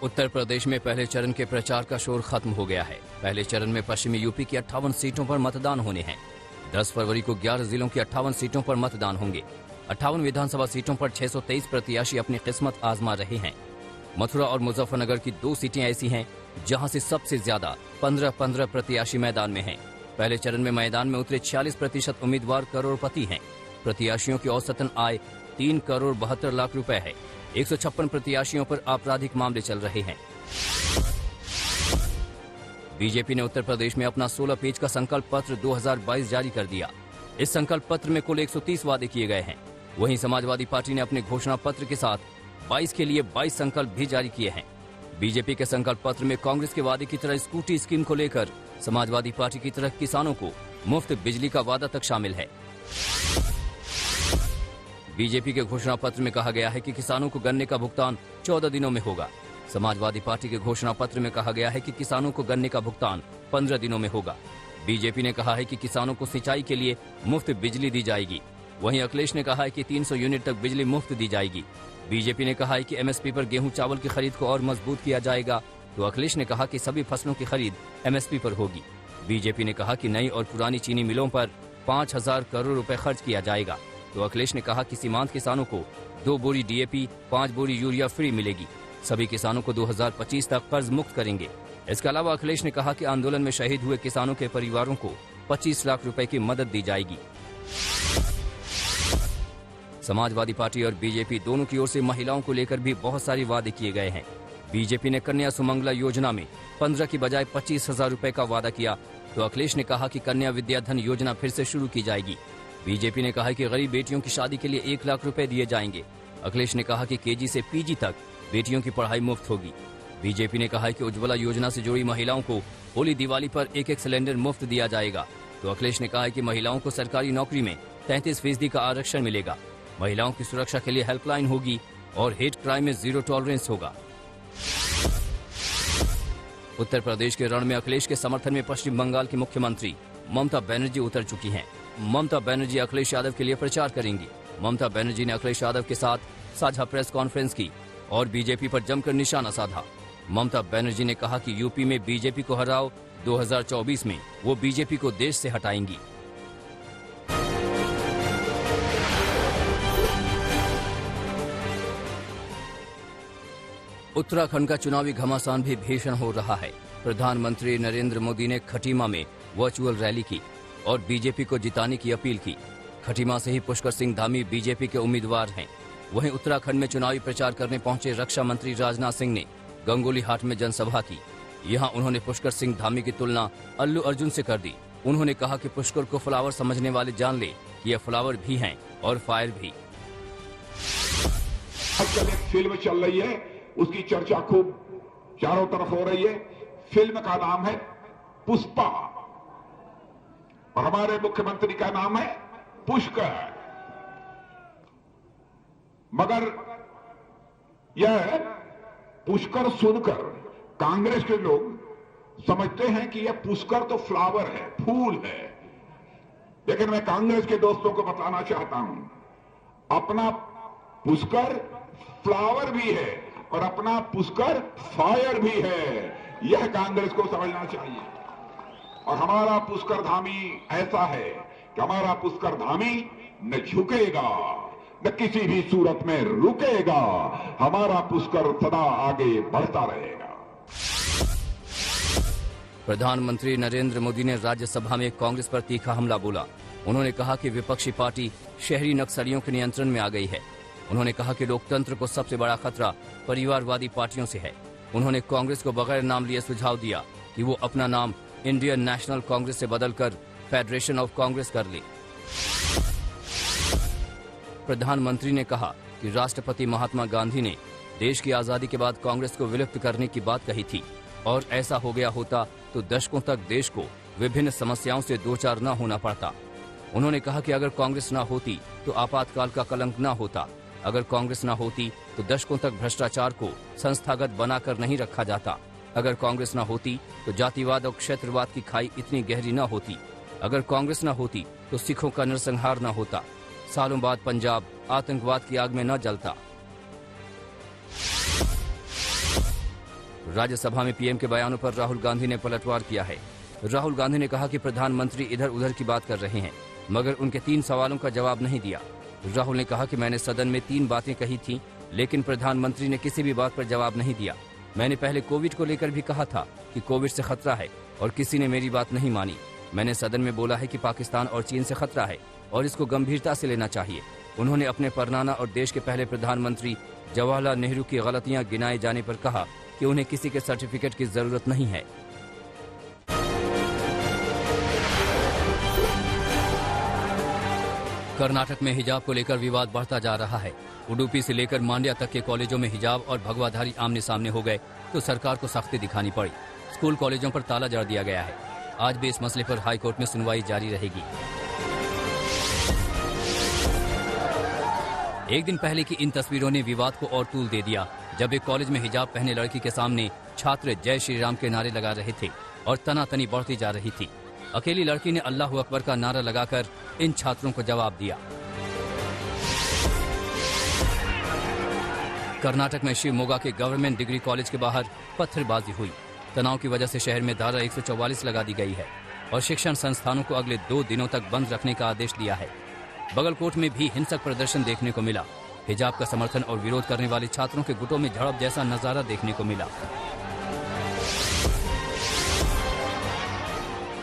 उत्तर प्रदेश में पहले चरण के प्रचार का शोर खत्म हो गया है। पहले चरण में पश्चिमी यूपी की 58 सीटों पर मतदान होने हैं। 10 फरवरी को 11 जिलों की 58 सीटों पर मतदान होंगे। 58 विधानसभा सीटों पर 623 प्रत्याशी अपनी किस्मत आजमा रहे हैं। मथुरा और मुजफ्फरनगर की 2 सीटें ऐसी हैं जहां से सबसे ज्यादा 15-15 प्रत्याशी मैदान में हैं। पहले चरण में मैदान में उतरे 46% उम्मीदवार करोड़पति हैं। प्रत्याशियों की औसतन आय 3 करोड़ 72 लाख रुपए है। 156 प्रत्याशियों पर आपराधिक मामले चल रहे हैं। बीजेपी ने उत्तर प्रदेश में अपना 16 पेज का संकल्प पत्र 2022 जारी कर दिया। इस संकल्प पत्र में कुल 130 वादे किए गए हैं। वहीं समाजवादी पार्टी ने अपने घोषणा पत्र के साथ 22 के लिए 22 संकल्प भी जारी किए हैं। बीजेपी के संकल्प पत्र में कांग्रेस के वादे की तरह स्कूटी स्कीम को लेकर समाजवादी पार्टी की तरह किसानों को मुफ्त बिजली का वादा तक शामिल है। बीजेपी के घोषणा पत्र में कहा गया है कि किसानों को गन्ने का भुगतान 14 दिनों में होगा। समाजवादी पार्टी के घोषणा पत्र में कहा गया है कि किसानों को गन्ने का भुगतान 15 दिनों में होगा। बीजेपी ने कहा है कि किसानों को सिंचाई के लिए मुफ्त बिजली दी जाएगी। वहीं अखिलेश ने कहा है कि 300 यूनिट तक बिजली मुफ्त दी जाएगी। बीजेपी ने कहा है कि एमएसपी पर गेहूं चावल की खरीद को और मजबूत किया जाएगा, तो अखिलेश ने कहा कि सभी फसलों की खरीद एमएसपी पर होगी। बीजेपी ने कहा कि नई और पुरानी चीनी मिलों पर 5000 करोड़ रुपए खर्च किया जाएगा, तो अखिलेश ने कहा कि सीमांत किसानों को 2 बोरी डीएपी 5 बोरी यूरिया फ्री मिलेगी। सभी किसानों को 2025 तक कर्ज मुक्त करेंगे। इसके अलावा अखिलेश ने कहा कि आंदोलन में शहीद हुए किसानों के परिवारों को 25 लाख रुपए की मदद दी जाएगी। समाजवादी पार्टी और बीजेपी दोनों की ओर से महिलाओं को लेकर भी बहुत सारे वादे किए गए हैं। बीजेपी ने कन्या सुमंगला योजना में 15 की बजाय 25,000 रुपए का वादा किया, तो अखिलेश ने कहा कि कन्या विद्याधन योजना फिर से शुरू की जाएगी। बीजेपी ने कहा कि गरीब बेटियों की शादी के लिए 1 लाख रुपए दिए जाएंगे। अखिलेश ने कहा कि केजी से पीजी तक बेटियों की पढ़ाई मुफ्त होगी। बीजेपी ने कहा कि उज्ज्वला योजना से जुड़ी महिलाओं को होली दिवाली पर 1-1 सिलेंडर मुफ्त दिया जाएगा, तो अखिलेश ने कहा कि महिलाओं को सरकारी नौकरी में 33% का आरक्षण मिलेगा। महिलाओं की सुरक्षा के लिए हेल्पलाइन होगी और हेट क्राइम में 0 टॉलरेंस होगा। उत्तर प्रदेश के रण में अखिलेश के समर्थन में पश्चिम बंगाल की मुख्यमंत्री ममता बनर्जी उतर चुकी हैं। ममता बनर्जी अखिलेश यादव के लिए प्रचार करेंगी। ममता बनर्जी ने अखिलेश यादव के साथ साझा प्रेस कॉन्फ्रेंस की और बीजेपी पर जमकर निशाना साधा। ममता बनर्जी ने कहा कि यूपी में बीजेपी को हराओ, 2024 में वो बीजेपी को देश से हटाएंगी। उत्तराखंड का चुनावी घमासान भी भीषण हो रहा है। प्रधानमंत्री नरेंद्र मोदी ने खटीमा में वर्चुअल रैली की और बीजेपी को जिताने की अपील की। खटीमा से ही पुष्कर सिंह धामी बीजेपी के उम्मीदवार हैं। वहीं उत्तराखंड में चुनावी प्रचार करने पहुंचे रक्षा मंत्री राजनाथ सिंह ने गंगोली हाट में जनसभा की। यहां उन्होंने पुष्कर सिंह धामी की तुलना अल्लू अर्जुन से कर दी। उन्होंने कहा कि पुष्कर को फ्लावर समझने वाले जान ले कि ये फ्लावर भी हैं और फायर भी। आजकल एक फिल्म चल रही है, उसकी चर्चा खूब चारों तरफ हो रही है। फिल्म का नाम है पुष्पा और हमारे मुख्यमंत्री का नाम है पुष्कर। मगर यह पुष्कर सुनकर कांग्रेस के लोग समझते हैं कि यह पुष्कर तो फ्लावर है, फूल है। लेकिन मैं कांग्रेस के दोस्तों को बताना चाहता हूं, अपना पुष्कर फ्लावर भी है और अपना पुष्कर फायर भी है। यह कांग्रेस को समझना चाहिए। और हमारा पुष्कर धामी ऐसा है कि हमारा पुष्कर धामी न झुकेगा न किसी भी सूरत में रुकेगा। हमारा पुष्कर सदा आगे बढ़ता रहेगा। प्रधानमंत्री नरेंद्र मोदी ने राज्यसभा में कांग्रेस पर तीखा हमला बोला। उन्होंने कहा कि विपक्षी पार्टी शहरी नक्सलियों के नियंत्रण में आ गई है। उन्होंने कहा कि लोकतंत्र को सबसे बड़ा खतरा परिवारवादी पार्टियों से है। उन्होंने कांग्रेस को बगैर नाम लिए सुझाव दिया कि वो अपना नाम इंडियन नेशनल कांग्रेस से बदलकर फेडरेशन ऑफ कांग्रेस कर ले। प्रधानमंत्री ने कहा कि राष्ट्रपति महात्मा गांधी ने देश की आजादी के बाद कांग्रेस को विलुप्त करने की बात कही थी और ऐसा हो गया होता तो दशकों तक देश को विभिन्न समस्याओं से दो चार न होना पड़ता। उन्होंने कहा कि अगर कांग्रेस न होती तो आपातकाल का कलंक न होता। अगर कांग्रेस न होती तो दशकों तक भ्रष्टाचार को संस्थागत बनाकर नहीं रखा जाता। अगर कांग्रेस न होती तो जातिवाद और क्षेत्रवाद की खाई इतनी गहरी न होती। अगर कांग्रेस न होती तो सिखों का नरसंहार न होता। सालों बाद पंजाब आतंकवाद की आग में न जलता। राज्यसभा में पीएम के बयानों पर राहुल गांधी ने पलटवार किया है। राहुल गांधी ने कहा कि प्रधानमंत्री इधर उधर की बात कर रहे हैं, मगर उनके 3 सवालों का जवाब नहीं दिया। राहुल ने कहा कि मैंने सदन में 3 बातें कही थी, लेकिन प्रधानमंत्री ने किसी भी बात पर जवाब नहीं दिया। मैंने पहले कोविड को लेकर भी कहा था कि कोविड से खतरा है और किसी ने मेरी बात नहीं मानी। मैंने सदन में बोला है कि पाकिस्तान और चीन से खतरा है और इसको गंभीरता से लेना चाहिए। उन्होंने अपने परनाना और देश के पहले प्रधानमंत्री जवाहरलाल नेहरू की गलतियां गिनाए जाने पर कहा कि उन्हें किसी के सर्टिफिकेट की जरूरत नहीं है। कर्नाटक में हिजाब को लेकर विवाद बढ़ता जा रहा है। उडुपी से लेकर मांड्या तक के कॉलेजों में हिजाब और भगवाधारी आमने सामने हो गए तो सरकार को सख्ती दिखानी पड़ी। स्कूल कॉलेजों पर ताला जड़ दिया गया है। आज भी इस मसले पर हाई कोर्ट में सुनवाई जारी रहेगी। एक दिन पहले की इन तस्वीरों ने विवाद को और तूल दे दिया, जब एक कॉलेज में हिजाब पहने लड़की के सामने छात्र जय श्री राम के नारे लगा रहे थे और तनातनी बढ़ती जा रही थी। अकेली लड़की ने अल्लाह अकबर का नारा लगाकर इन छात्रों को जवाब दिया। कर्नाटक में शिवमोगा के गवर्नमेंट डिग्री कॉलेज के बाहर पत्थरबाजी हुई। तनाव की वजह से शहर में धारा 144 लगा दी गई है और शिक्षण संस्थानों को अगले 2 दिनों तक बंद रखने का आदेश दिया है। बगलकोट में भी हिंसक प्रदर्शन देखने को मिला। हिजाब का समर्थन और विरोध करने वाले छात्रों के गुटों में झड़प जैसा नजारा देखने को मिला।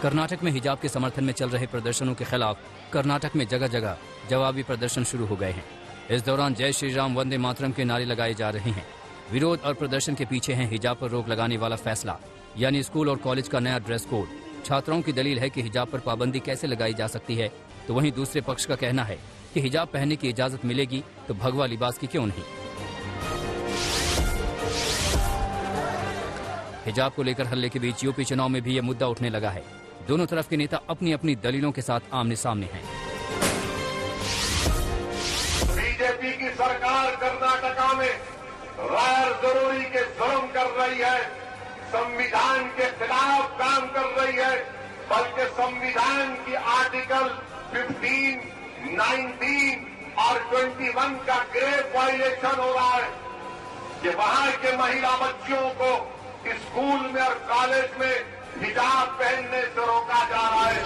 कर्नाटक में हिजाब के समर्थन में चल रहे प्रदर्शनों के खिलाफ कर्नाटक में जगह जगह जवाबी प्रदर्शन शुरू हो गए हैं। इस दौरान जय श्री राम वंदे मातरम के नारे लगाए जा रहे हैं। विरोध और प्रदर्शन के पीछे है हिजाब पर रोक लगाने वाला फैसला, यानी स्कूल और कॉलेज का नया ड्रेस कोड। छात्राओं की दलील है कि हिजाब पर पाबंदी कैसे लगाई जा सकती है, तो वहीं दूसरे पक्ष का कहना है कि हिजाब पहनने की इजाजत मिलेगी तो भगवा लिबास की क्यों नहीं। हिजाब को लेकर हल्ले के बीच यूपी चुनाव में भी यह मुद्दा उठने लगा है। दोनों तरफ के नेता अपनी अपनी दलीलों के साथ आमने सामने हैं। बीजेपी की सरकार कर्नाटका में गैर जरूरी के जुल्म कर रही है, संविधान के खिलाफ काम कर रही है, बल्कि संविधान की आर्टिकल 15, 19 और 21 का ग्रेव वायलेशन हो रहा है कि वहां के महिला बच्चियों को स्कूल में और कॉलेज में हिजाब पहनने से रोका जा रहा है।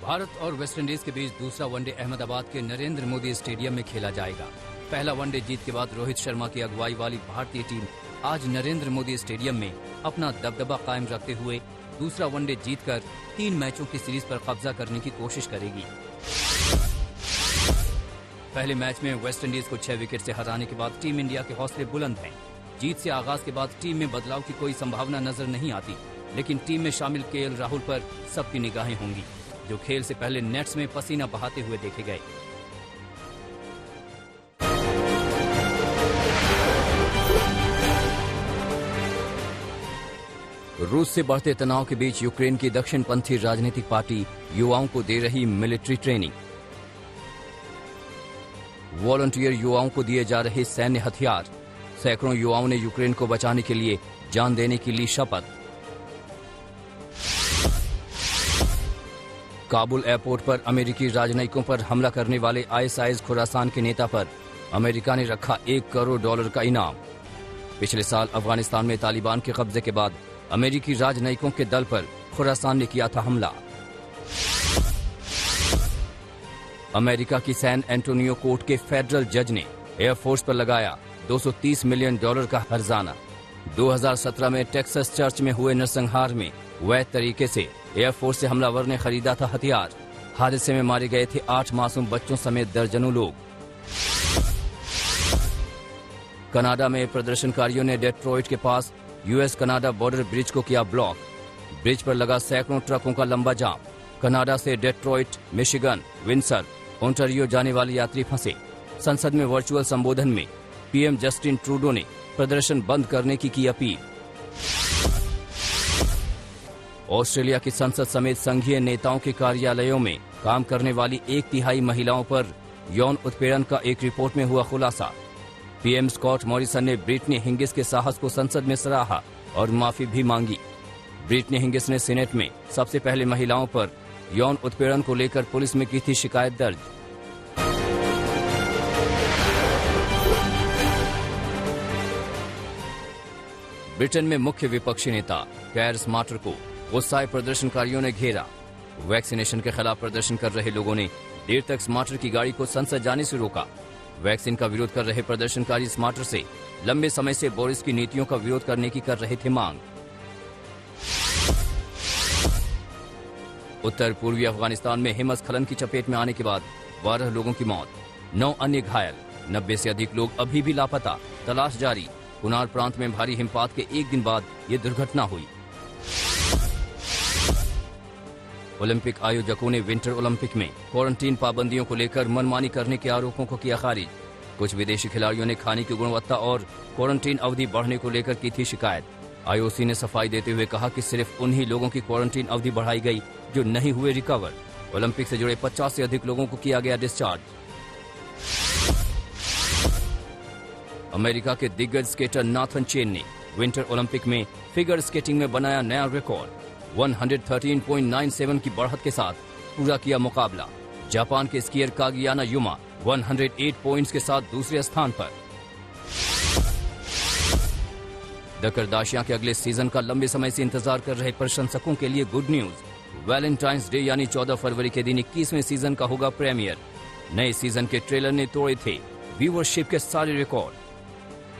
भारत और वेस्टइंडीज के बीच दूसरा वनडे अहमदाबाद के नरेंद्र मोदी स्टेडियम में खेला जाएगा। पहला वनडे जीत के बाद रोहित शर्मा की अगुवाई वाली भारतीय टीम आज नरेंद्र मोदी स्टेडियम में अपना दबदबा कायम रखते हुए दूसरा वनडे जीतकर 3 मैचों की सीरीज पर कब्जा करने की कोशिश करेगी। पहले मैच में वेस्टइंडीज को 6 विकेट से हराने के बाद टीम इंडिया के हौसले बुलंद हैं। जीत से आगाज के बाद टीम में बदलाव की कोई संभावना नजर नहीं आती, लेकिन टीम में शामिल केएल राहुल पर सबकी निगाहें होंगी, जो खेल से पहले नेट्स में पसीना बहाते हुए देखे गए। रूस से बढ़ते तनाव के बीच यूक्रेन की दक्षिणपंथी राजनीतिक पार्टी युवाओं को दे रही मिलिट्री ट्रेनिंग। वॉलंटियर युवाओं को दिए जा रहे सैन्य हथियार। सैकड़ों युवाओं ने यूक्रेन को बचाने के लिए जान देने की ली शपथ। काबुल एयरपोर्ट पर अमेरिकी राजनयिकों पर हमला करने वाले आईएसआईएस खुरासान के नेता पर अमेरिका ने रखा $1 करोड़ का इनाम। पिछले साल अफगानिस्तान में तालिबान के कब्जे के बाद अमेरिकी राजनयिकों के दल पर खुरासान ने किया था हमला। अमेरिका की सैन एंटोनियो कोर्ट के फेडरल जज ने एयरफोर्स पर लगाया $230 मिलियन का हर्जाना। 2017 में टेक्सास चर्च में हुए नरसंहार में वैध तरीके से एयरफोर्स से हमलावर ने खरीदा था हथियार। हादसे में मारे गए थे 8 मासूम बच्चों समेत दर्जनों लोग। कनाडा में प्रदर्शनकारियों ने डेट्रॉइट के पास यूएस कनाडा बॉर्डर ब्रिज को किया ब्लॉक। ब्रिज पर लगा सैकड़ों ट्रकों का लंबा जाम। कनाडा से डेट्रॉइट, मिशिगन, विंसर, ओंटारियो जाने वाले यात्री फंसे। संसद में वर्चुअल संबोधन में पीएम जस्टिन ट्रूडो ने प्रदर्शन बंद करने की अपील। ऑस्ट्रेलिया की संसद समेत संघीय नेताओं के कार्यालयों में काम करने वाली 1/3 महिलाओं पर यौन उत्पीड़न का एक रिपोर्ट में हुआ खुलासा। पीएम स्कॉट मॉरिसन ने ब्रिटनी हिंगिस के साहस को संसद में सराहा और माफी भी मांगी। ब्रिटनी हिंगिस ने सीनेट में सबसे पहले महिलाओं पर यौन उत्पीड़न को लेकर पुलिस में की थी शिकायत दर्ज। ब्रिटेन में मुख्य विपक्षी नेता केयर स्टार्मर को गुस्साए प्रदर्शनकारियों ने घेरा। वैक्सीनेशन के खिलाफ प्रदर्शन कर रहे लोगों ने देर तक स्टार्मर की गाड़ी को संसद जाने से रोका। वैक्सीन का विरोध कर रहे प्रदर्शनकारी स्टार्मर से लंबे समय से बोरिस की नीतियों का विरोध करने की कर रहे थे मांग। उत्तर पूर्वी अफगानिस्तान में हिमस्खलन की चपेट में आने के बाद 12 लोगों की मौत, 9 अन्य घायल, 90 से अधिक लोग अभी भी लापता, तलाश जारी। कुनार प्रांत में भारी हिमपात के एक दिन बाद ये दुर्घटना हुई। ओलंपिक आयोजकों ने विंटर ओलंपिक में क्वारंटीन पाबंदियों को लेकर मनमानी करने के आरोपों को किया खारिज। कुछ विदेशी खिलाड़ियों ने खाने की गुणवत्ता और क्वारंटीन अवधि बढ़ने को लेकर की थी शिकायत। आईओसी ने सफाई देते हुए कहा कि सिर्फ उन्हीं लोगों की क्वारंटीन अवधि बढ़ाई गई जो नहीं हुए रिकवर। ओलंपिक से जुड़े 50 से अधिक लोगों को किया गया डिस्चार्ज। अमेरिका के दिग्गज स्केटर नाथन चेन ने विंटर ओलंपिक में फिगर स्केटिंग में बनाया नया रिकॉर्ड। 113.97 की बढ़त के साथ पूरा किया मुकाबला। जापान के स्कीयर कागियाना युमा 108 पॉइंट्स के साथ दूसरे स्थान पर। द करदाशियां के अगले सीजन का लंबे समय से इंतजार कर रहे प्रशंसकों के लिए गुड न्यूज। वैलेंटाइंस डे यानी 14 फरवरी के दिन 21वें सीजन का होगा प्रीमियर। नए सीजन के ट्रेलर ने तोड़े थे व्यूअरशिप के सारे रिकॉर्ड।